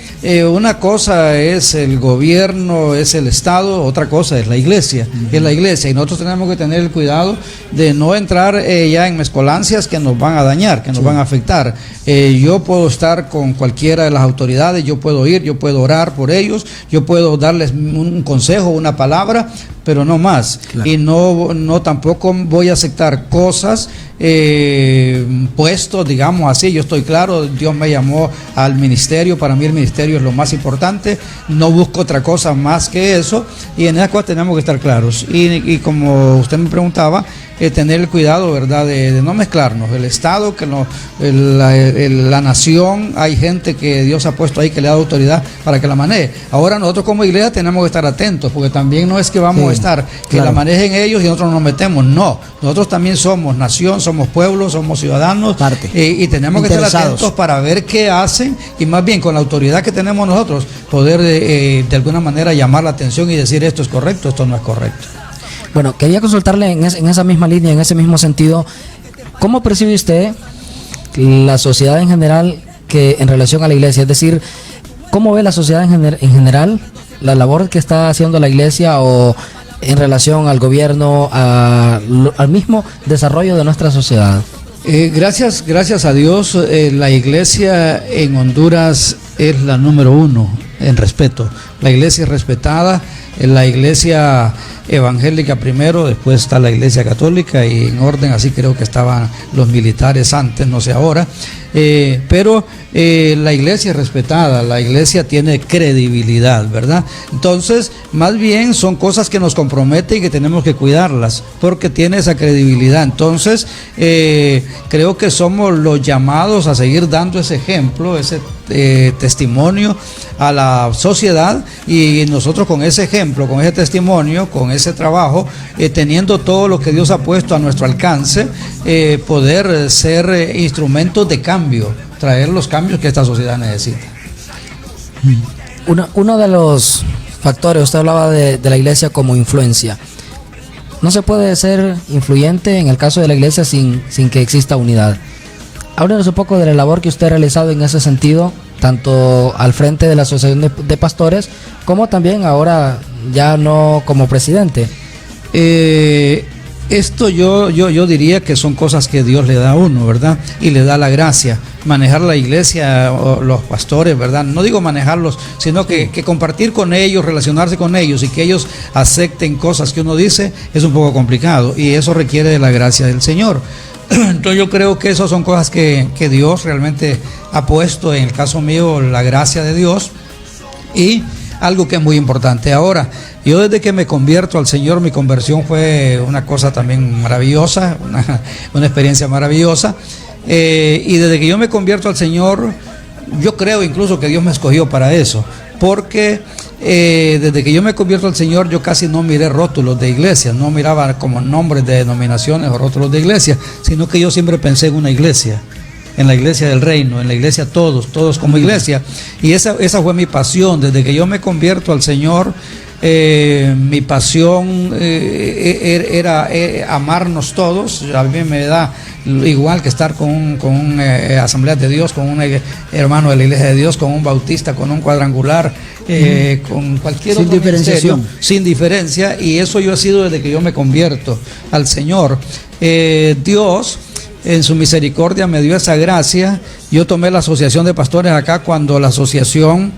Speaker 5: una cosa es el gobierno, es el Estado, otra cosa es la iglesia, y nosotros tenemos que tener el cuidado de no entrar ya en mezcolancias que nos van a dañar, que nos van a afectar. Yo puedo estar con cualquiera de las autoridades, yo puedo ir, yo puedo orar por ellos, yo puedo darles un consejo, una palabra, pero no más. Claro. Y no tampoco voy a aceptar cosas, puestos, digamos así. Yo estoy claro, Dios me llamó al ministerio, para mí el ministerio es lo más importante, no busco otra cosa más que eso, y en esa cosa tenemos que estar claros. Y como usted me preguntaba, tener el cuidado, ¿verdad?, de no mezclarnos. El Estado, que no, la nación, hay gente que Dios ha puesto ahí que le da autoridad para que la maneje. Ahora nosotros como iglesia tenemos que estar atentos, porque también no es que vamos a estar, que la manejen ellos y nosotros nos metemos, no. Nosotros también somos nación, somos pueblo, somos ciudadanos, y tenemos que estar atentos para ver qué hacen, y más bien con la autoridad que tenemos nosotros, poder de alguna manera llamar la atención y decir esto es correcto, esto no es correcto.
Speaker 3: Bueno, quería consultarle en esa misma línea, en ese mismo sentido, ¿cómo percibe usted la sociedad en general que en relación a la iglesia? Es decir, ¿cómo ve la sociedad en general la labor que está haciendo la iglesia o en relación al gobierno, al mismo desarrollo de nuestra sociedad?
Speaker 5: Gracias a Dios, la iglesia en Honduras es la número uno en respeto. La iglesia es respetada, la iglesia evangélica primero, después está la iglesia católica, y en orden así creo que estaban los militares antes, no sé ahora, pero la iglesia es respetada, la iglesia tiene credibilidad, ¿verdad? Entonces, más bien son cosas que nos comprometen y que tenemos que cuidarlas, porque tiene esa credibilidad. Entonces, creo que somos los llamados a seguir dando ese ejemplo, ese testimonio a la sociedad, y nosotros con ese ejemplo, con ese testimonio, con ese trabajo, teniendo todo lo que Dios ha puesto a nuestro alcance, poder ser instrumentos de cambio, traer los cambios que esta sociedad necesita.
Speaker 3: Uno de los factores, usted hablaba de la iglesia como influencia. No se puede ser influyente en el caso de la iglesia sin que exista unidad. Háblenos un poco de la labor que usted ha realizado en ese sentido, tanto al frente de la Asociación de Pastores, como también ahora ya no como presidente.
Speaker 5: Esto yo diría que son cosas que Dios le da a uno, ¿verdad? Y le da la gracia. Manejar la iglesia o los pastores, ¿verdad? No digo manejarlos, sino que compartir con ellos, relacionarse con ellos y que ellos acepten cosas que uno dice es un poco complicado, y eso requiere de la gracia del Señor. Entonces yo creo que esas son cosas que Dios realmente ha puesto, en el caso mío, la gracia de Dios, y algo que es muy importante. Ahora, yo desde que me convierto al Señor, mi conversión fue una cosa también maravillosa, una experiencia maravillosa, y desde que yo me convierto al Señor, yo creo incluso que Dios me escogió para eso, porque desde que yo me convierto al Señor, yo casi no miré rótulos de iglesia, no miraba como nombres de denominaciones o rótulos de iglesia, sino que yo siempre pensé en una iglesia, en la iglesia del reino, en la iglesia todos como iglesia, y esa fue mi pasión. Desde que yo me convierto al Señor, mi pasión era amarnos todos. A mí me da igual que estar con un asamblea de Dios, con un hermano de la iglesia de Dios, con un bautista, con un cuadrangular, con cualquier otro ministerio, sin diferencia, y eso yo he sido desde que yo me convierto al Señor. Dios en su misericordia me dio esa gracia. Yo tomé la asociación de pastores acá cuando la asociación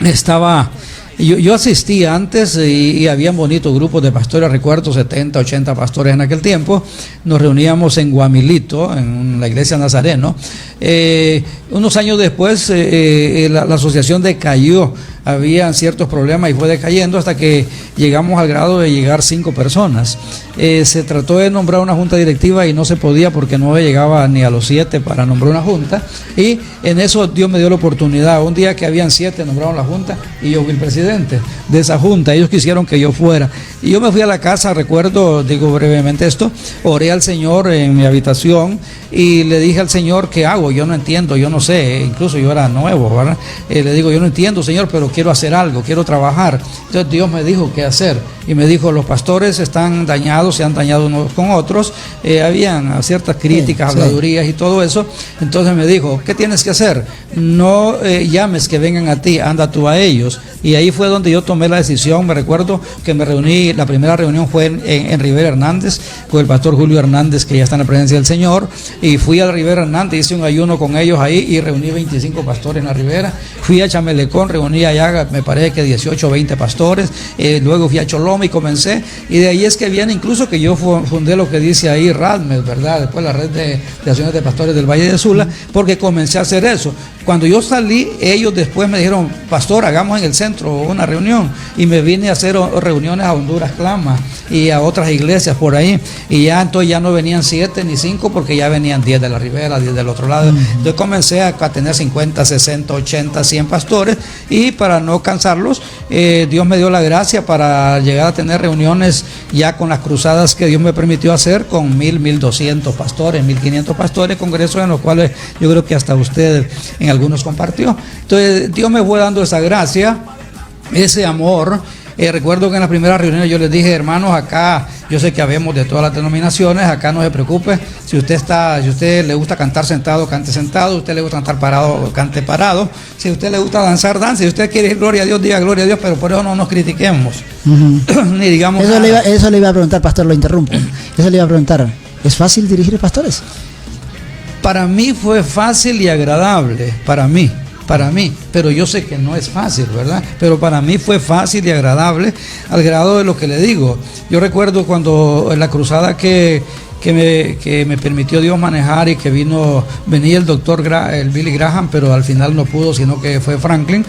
Speaker 5: estaba... Yo asistía antes y había bonitos grupos de pastores, recuerdo 70, 80 pastores en aquel tiempo. Nos reuníamos en Guamilito, en la iglesia Nazareno. Unos años después la asociación decayó, había ciertos problemas y fue decayendo hasta que llegamos al grado de llegar 5 personas. Se trató de nombrar una junta directiva y no se podía porque no llegaba ni a los 7 para nombrar una junta, y en eso Dios me dio la oportunidad. Un día que habían 7 nombraron la junta y yo fui el presidente de esa junta. Ellos quisieron que yo fuera, Y yo me fui a la casa, recuerdo, digo brevemente esto, oré al Señor en mi habitación y le dije al Señor, ¿qué hago? Yo no entiendo, yo no sé, incluso yo era nuevo, ¿verdad? Le digo, yo no entiendo, Señor, pero quiero hacer algo, quiero trabajar. Entonces Dios me dijo qué hacer y me dijo, los pastores están dañados, se han dañado unos con otros, habían ciertas críticas, habladurías y todo eso. Entonces me dijo, ¿qué tienes que hacer? No llames que vengan a ti, anda tú a ellos. Y ahí fue donde yo tomé la decisión. Me recuerdo que me reuní, la primera reunión fue en Rivera Hernández, con el pastor Julio Hernández, que ya está en la presencia del Señor, y fui a Rivera Hernández, hice un ayuno con ellos ahí y reuní 25 pastores en la Rivera. Fui a Chamelecón, reuní allá, me parece que 18 o 20 pastores, luego fui a Choloma y comencé, y de ahí es que viene incluso que yo fundé lo que dice ahí RADMES, ¿verdad? Después la red de acciones de pastores del Valle de Sula, porque comencé a hacer eso. Cuando yo salí, ellos después me dijeron, pastor, hagamos en el centro una reunión, y me vine a hacer reuniones a Honduras Clama y a otras iglesias por ahí, y ya entonces ya no venían 7 ni 5 porque ya venían 10 de la Ribera, 10 del otro lado. Entonces comencé a tener 50, 60, 80, 100 pastores, y para no cansarlos, Dios me dio la gracia para llegar a tener reuniones ya con las cruzadas que Dios me permitió hacer con 1000, 1200 pastores, 1500 pastores, congresos en los cuales yo creo que hasta usted en algunos compartió. Entonces Dios me fue dando esa gracia, ese amor. Recuerdo que en la primera reunión yo les dije, hermanos, acá yo sé que habemos de todas las denominaciones, acá no se preocupe, si usted le gusta cantar sentado, cante sentado, si usted le gusta cantar parado, cante parado, si usted le gusta danzar, dance, si usted quiere decir gloria a Dios, diga gloria a Dios, pero por eso no nos critiquemos, ni digamos
Speaker 4: eso le iba a preguntar, pastor, lo interrumpo, eso le iba a preguntar, ¿es fácil dirigir pastores?
Speaker 5: Para mí fue fácil y agradable, para mí, pero yo sé que no es fácil, ¿verdad? Pero para mí fue fácil y agradable, al grado de lo que le digo. Yo recuerdo cuando en la cruzada que me permitió Dios manejar y que venía el doctor el Billy Graham, pero al final no pudo, sino que fue Franklin.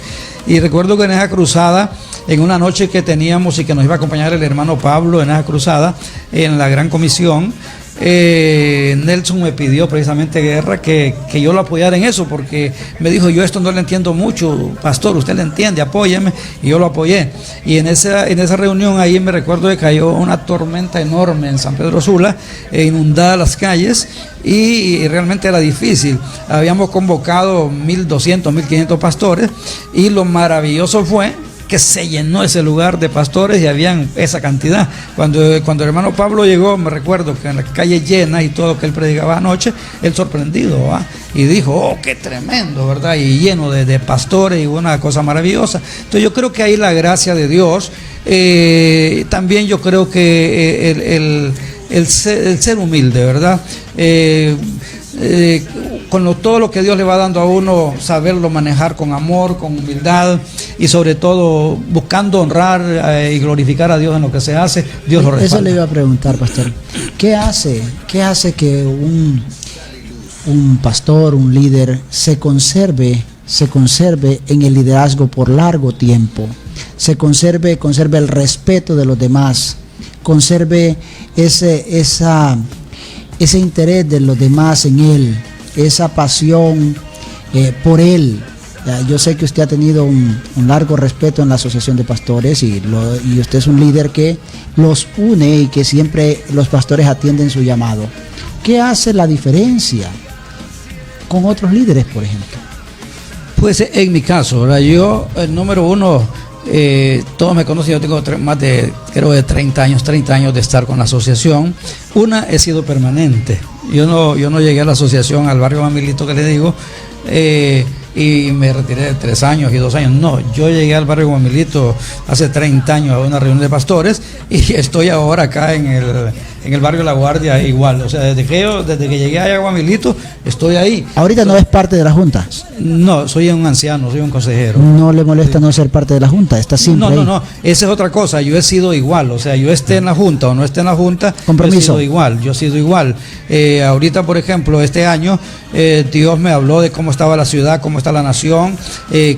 Speaker 5: Y recuerdo que en esa cruzada, en una noche que teníamos y que nos iba a acompañar el hermano Pablo en esa cruzada, en la gran comisión, Nelson me pidió precisamente Guerra que yo lo apoyara en eso, porque me dijo, yo esto no le entiendo mucho, pastor, usted le entiende, apóyeme, y yo lo apoyé. Y en esa reunión ahí me recuerdo que cayó una tormenta enorme en San Pedro Sula, inundada las calles, y realmente era difícil. Habíamos convocado 1200, 1500 pastores, y lo maravilloso fue que se llenó ese lugar de pastores y habían esa cantidad. Cuando el hermano Pablo llegó, me recuerdo que en las calles llenas y todo lo que él predicaba anoche, él sorprendido, ¿va? Y dijo, oh, qué tremendo, ¿verdad? Y lleno de pastores y una cosa maravillosa. Entonces yo creo que ahí la gracia de Dios, también yo creo que el ser humilde, ¿verdad? Todo lo que Dios le va dando a uno, saberlo manejar con amor, con humildad, y sobre todo buscando honrar y glorificar a Dios en lo que se hace, Dios lo respalda.
Speaker 4: Eso le iba a preguntar, pastor. ¿Qué hace que un pastor, un líder, se conserve en el liderazgo por largo tiempo? Se conserve el respeto de los demás, conserve ese interés de los demás en él, esa pasión por él. Yo sé que usted ha tenido un largo respeto en la Asociación de Pastores y usted es un líder que los une y que siempre los pastores atienden su llamado. ¿Qué hace la diferencia con otros líderes, por ejemplo?
Speaker 5: Pues en mi caso, ¿verdad? Yo, el número uno, todos me conocen, yo tengo más de, creo de 30 años de estar con la asociación. He sido permanente. Yo no llegué a la asociación, al barrio Guamilito que le digo, y me retiré de 3 años y 2 años. No, yo llegué al barrio Guamilito hace 30 años a una reunión de pastores, y estoy ahora acá en el barrio La Guardia igual. O sea, desde que llegué a Guamilito estoy ahí.
Speaker 4: ¿Ahorita no es parte de la Junta?
Speaker 5: No, soy un anciano, soy un consejero.
Speaker 4: ¿No le molesta no ser parte de la Junta? ¿Está siempre ahí?
Speaker 5: No, esa es otra cosa. Yo he sido igual, o sea, yo esté en la Junta o no esté en la Junta,
Speaker 4: compromiso.
Speaker 5: Yo he sido igual. Ahorita, por ejemplo, este año Dios me habló de cómo estaba la ciudad, cómo está la nación,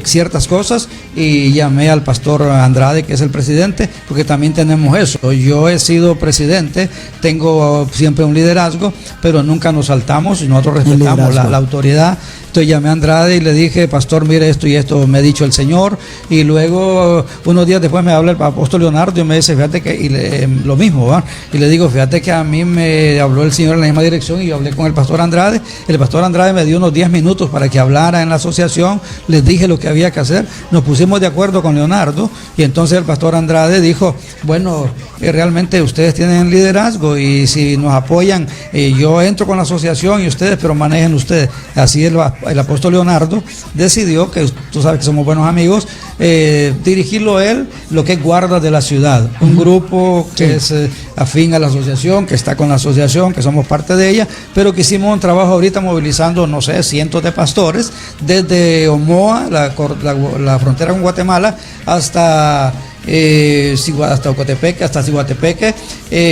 Speaker 5: ciertas cosas, y llamé al pastor Andrade, que es el presidente, porque también tenemos eso. Yo he sido presidente, tengo siempre un liderazgo, pero nunca nos saltamos y nosotros respetamos la autoridad. Entonces llamé a Andrade y le dije, pastor, mire esto y esto me ha dicho el Señor. Y luego, unos días después me habla el apóstol Leonardo y me dice, fíjate que, lo mismo, ¿va? Y le digo, fíjate que a mí me habló el Señor en la misma dirección y yo hablé con el pastor Andrade. El pastor Andrade me dio unos 10 minutos para que hablara en la asociación, les dije lo que había que hacer, nos pusimos de acuerdo con Leonardo y entonces el pastor Andrade dijo, bueno, realmente ustedes tienen liderazgo y si nos apoyan, yo entro con la asociación y ustedes, pero manejen ustedes. Así el apóstol Leonardo decidió, que tú sabes que somos buenos amigos, dirigirlo él, lo que es guarda de la ciudad, un grupo que es afín a la asociación, que está con la asociación, que somos parte de ella, pero que hicimos un trabajo ahorita movilizando, no sé, cientos de pastores, desde Omoa, la frontera con Guatemala, hasta Ocotepeque, hasta Ciguatepeque,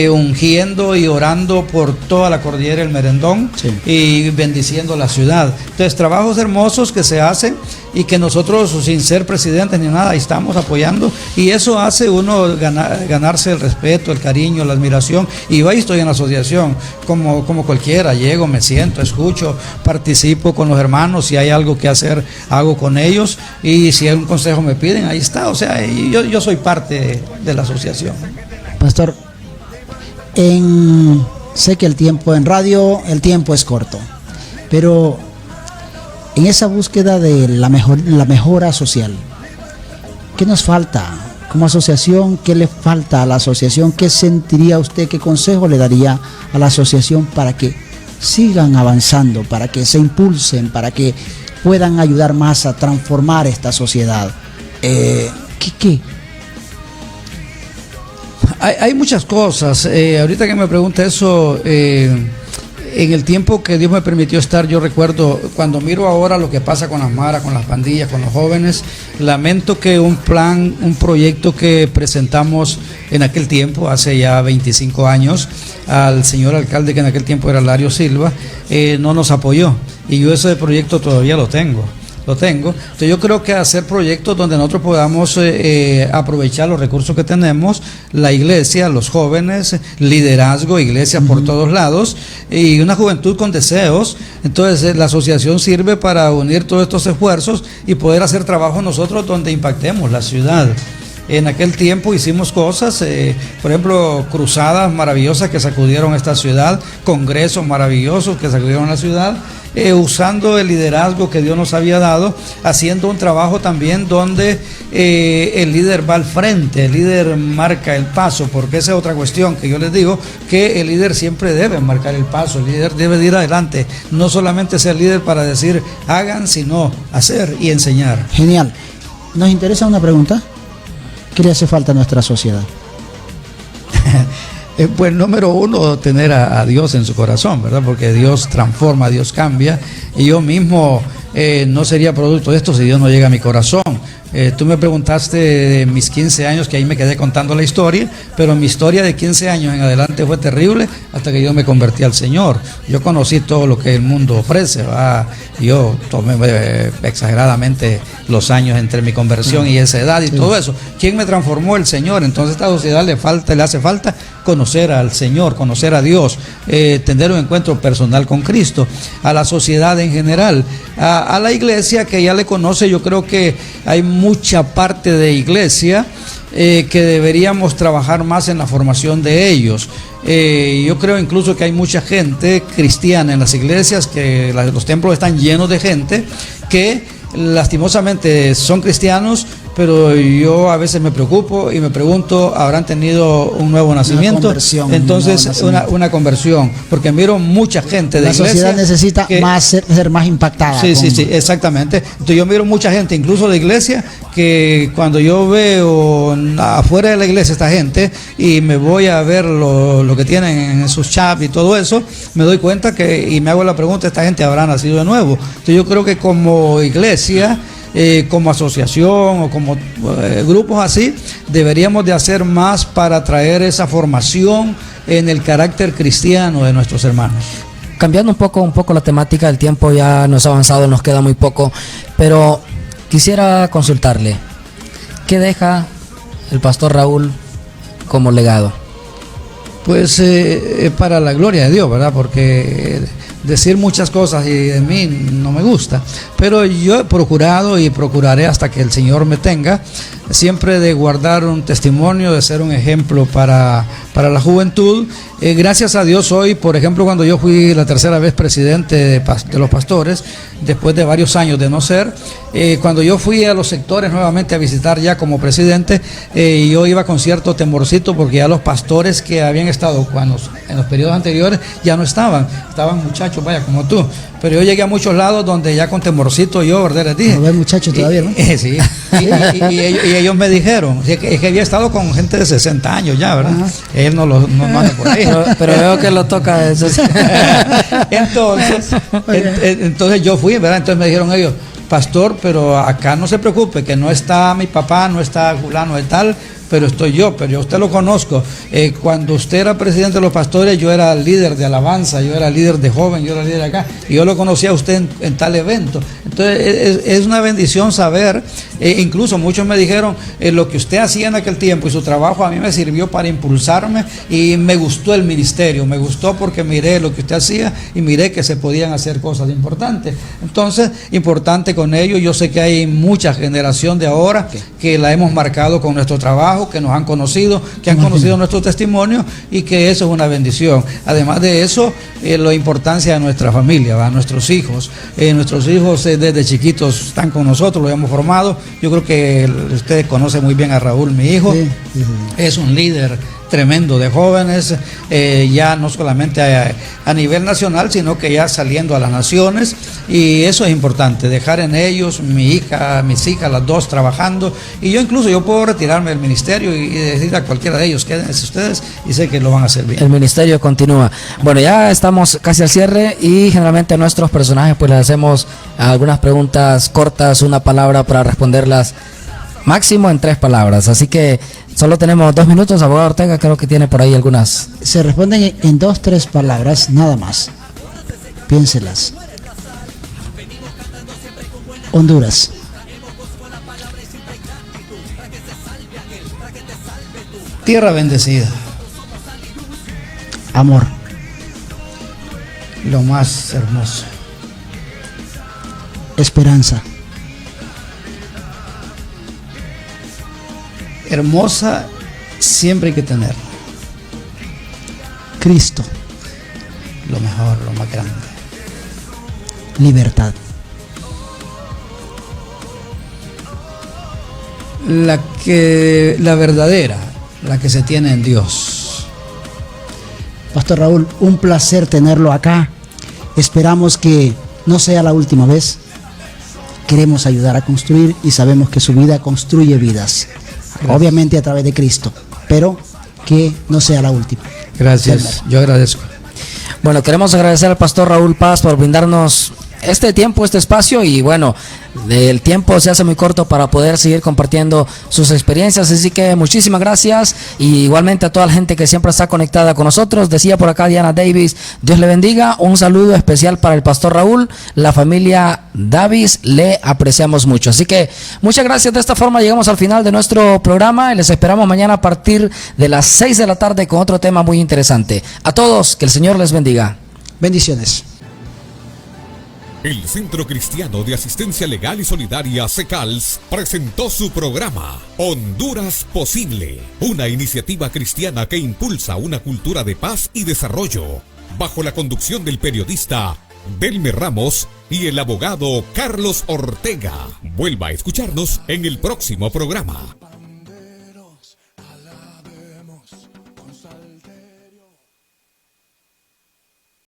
Speaker 5: ungiendo y orando por toda la cordillera del Merendón, sí, y bendiciendo la ciudad. Entonces, trabajos hermosos que se hacen y que nosotros, sin ser presidentes ni nada, estamos apoyando, y eso hace uno ganarse el respeto, el cariño, la admiración. Y yo ahí estoy en la asociación como cualquiera, llego, me siento, escucho, participo con los hermanos, si hay algo que hacer hago con ellos, y si hay un consejo me piden, ahí está. O sea, yo soy parte de la asociación.
Speaker 4: Pastor, sé que el tiempo en radio, el tiempo es corto, pero en esa búsqueda de la mejora social, ¿qué nos falta como asociación? ¿Qué le falta a la asociación? ¿Qué sentiría usted? ¿Qué consejo le daría a la asociación para que sigan avanzando, para que se impulsen, para que puedan ayudar más a transformar esta sociedad? ¿Qué?
Speaker 5: Hay muchas cosas. Ahorita que me pregunta eso, en el tiempo que Dios me permitió estar, yo recuerdo, cuando miro ahora lo que pasa con las maras, con las pandillas, con los jóvenes, lamento que un proyecto que presentamos en aquel tiempo, hace ya 25 años, al señor alcalde, que en aquel tiempo era Lario Silva, no nos apoyó, y yo ese proyecto todavía lo tengo. Entonces yo creo que hacer proyectos donde nosotros podamos aprovechar los recursos que tenemos, la iglesia, los jóvenes, liderazgo, iglesia por todos lados, y una juventud con deseos. Entonces la asociación sirve para unir todos estos esfuerzos y poder hacer trabajo nosotros donde impactemos la ciudad. En aquel tiempo hicimos cosas, por ejemplo, cruzadas maravillosas que sacudieron esta ciudad, congresos maravillosos que sacudieron la ciudad, usando el liderazgo que Dios nos había dado, haciendo un trabajo también donde el líder va al frente, el líder marca el paso, porque esa es otra cuestión que yo les digo, que el líder siempre debe marcar el paso, el líder debe de ir adelante, no solamente ser líder para decir hagan, sino hacer y enseñar.
Speaker 4: Genial. ¿Nos interesa una pregunta? ¿Qué le hace falta a nuestra sociedad?
Speaker 5: Pues número uno, tener a Dios en su corazón, ¿verdad? Porque Dios transforma, Dios cambia, y yo mismo no sería producto de esto si Dios no llega a mi corazón. Tú me preguntaste de mis 15 años, que ahí me quedé contando la historia, pero mi historia de 15 años en adelante fue terrible hasta que yo me convertí al Señor. Yo conocí todo lo que el mundo ofrece, ¿va? Yo tomé exageradamente los años entre mi conversión y esa edad y todo eso. ¿Quién me transformó? El Señor. Entonces a esta sociedad le hace falta conocer al Señor, conocer a Dios, tener un encuentro personal con Cristo, a la sociedad en general, a la iglesia que ya le conoce. Yo creo que hay mucha parte de iglesia que deberíamos trabajar más en la formación de ellos. Yo creo incluso que hay mucha gente cristiana en las iglesias, que los templos están llenos de gente que lastimosamente son cristianos, pero yo a veces me preocupo y me pregunto, ¿habrán tenido un nuevo nacimiento? Entonces, una conversión, porque miro mucha gente de la iglesia.
Speaker 4: La sociedad necesita ser más impactada.
Speaker 5: Sí, exactamente. Entonces yo miro mucha gente, incluso de iglesia, que cuando yo veo afuera de la iglesia esta gente y me voy a ver lo que tienen en sus chats y todo eso, me doy cuenta y me hago la pregunta, ¿esta gente habrá nacido de nuevo? Entonces yo creo que como iglesia, como asociación o como grupos así, deberíamos de hacer más para traer esa formación en el carácter cristiano de nuestros hermanos.
Speaker 3: Cambiando un poco la temática, el tiempo ya nos ha avanzado, nos queda muy poco, pero quisiera consultarle, ¿qué deja el pastor Raúl como legado?
Speaker 5: Pues para la gloria de Dios, ¿verdad? Porque decir muchas cosas y de mí no me gusta, pero yo he procurado y procuraré hasta que el Señor me tenga, siempre de guardar un testimonio, de ser un ejemplo para la juventud. Gracias a Dios hoy, por ejemplo, cuando yo fui la tercera vez presidente de los pastores, después de varios años de no ser, cuando yo fui a los sectores nuevamente a visitar ya como presidente, yo iba con cierto temorcito porque ya los pastores que habían estado en los periodos anteriores ya no estaban muchachos, vaya, como tú. Pero yo llegué a muchos lados donde ya con temorcito yo, ¿verdad? Les dije.
Speaker 4: No ves muchachos todavía, ¿no?
Speaker 5: Sí. Y ellos me dijeron, es que había estado con gente de 60 años ya, ¿verdad?
Speaker 4: Ajá.
Speaker 5: Él no anda por ahí.
Speaker 3: Pero veo que lo toca eso.
Speaker 5: Entonces yo fui, ¿verdad? Entonces me dijeron ellos, pastor, pero acá no se preocupe, que no está mi papá, no está fulano de tal, pero estoy yo, pero yo a usted lo conozco. Cuando usted era presidente de los pastores, yo era líder de alabanza, yo era líder de joven, yo era líder acá, y yo lo conocí a usted en tal evento. Entonces es una bendición saber, incluso muchos me dijeron, lo que usted hacía en aquel tiempo y su trabajo a mí me sirvió para impulsarme, y me gustó el ministerio, me gustó porque miré lo que usted hacía y miré que se podían hacer cosas importantes. Entonces, importante con ello, yo sé que hay mucha generación de ahora que la hemos marcado con nuestro trabajo, que nos han conocido, que han conocido nuestro testimonio, y que eso es una bendición. Además de eso, la importancia de nuestra familia, ¿va? Nuestros hijos desde chiquitos están con nosotros, los hemos formado. Yo creo que ustedes conocen muy bien a Raúl, mi hijo.
Speaker 4: Sí.
Speaker 5: Es un líder tremendo de jóvenes, ya no solamente a nivel nacional, sino que ya saliendo a las naciones, y eso es importante, dejar en ellos, mis hijas, las dos trabajando, y yo puedo retirarme del ministerio y decir a cualquiera de ellos, quédense ustedes, y sé que lo van a hacer bien.
Speaker 3: El ministerio continúa. Bueno, ya estamos casi al cierre, y generalmente a nuestros personajes pues les hacemos algunas preguntas cortas, una palabra para responderlas máximo en 3 palabras, así que solo tenemos 2 minutos. Abogado Ortega, creo que tiene por ahí algunas.
Speaker 4: Se responden en 2-3 palabras, nada más. Piénselas. Honduras.
Speaker 5: Tierra bendecida.
Speaker 4: Amor.
Speaker 5: Lo más hermoso.
Speaker 4: Esperanza.
Speaker 5: Hermosa, siempre hay que tenerla.
Speaker 4: Cristo.
Speaker 5: Lo mejor, lo más grande.
Speaker 4: Libertad.
Speaker 5: La verdadera, la que se tiene en Dios.
Speaker 4: Pastor Raúl, un placer tenerlo acá. Esperamos que no sea la última vez. Queremos ayudar a construir y sabemos que su vida construye vidas. Gracias. Obviamente a través de Cristo, pero que no sea la última.
Speaker 5: Gracias, yo agradezco.
Speaker 3: Bueno, queremos agradecer al pastor Raúl Paz por brindarnos este tiempo, este espacio, y bueno, el tiempo se hace muy corto para poder seguir compartiendo sus experiencias, así que muchísimas gracias, y igualmente a toda la gente que siempre está conectada con nosotros. Decía por acá Diana Davis, Dios le bendiga, un saludo especial para el pastor Raúl, la familia Davis, le apreciamos mucho. Así que muchas gracias. De esta forma llegamos al final de nuestro programa y les esperamos mañana a partir de las 6 de la tarde con otro tema muy interesante. A todos, que el Señor les bendiga.
Speaker 4: Bendiciones.
Speaker 1: El Centro Cristiano de Asistencia Legal y Solidaria CECALS presentó su programa Honduras Posible, una iniciativa cristiana que impulsa una cultura de paz y desarrollo, bajo la conducción del periodista Delmer Ramos y el abogado Carlos Ortega. Vuelva a escucharnos en el próximo programa.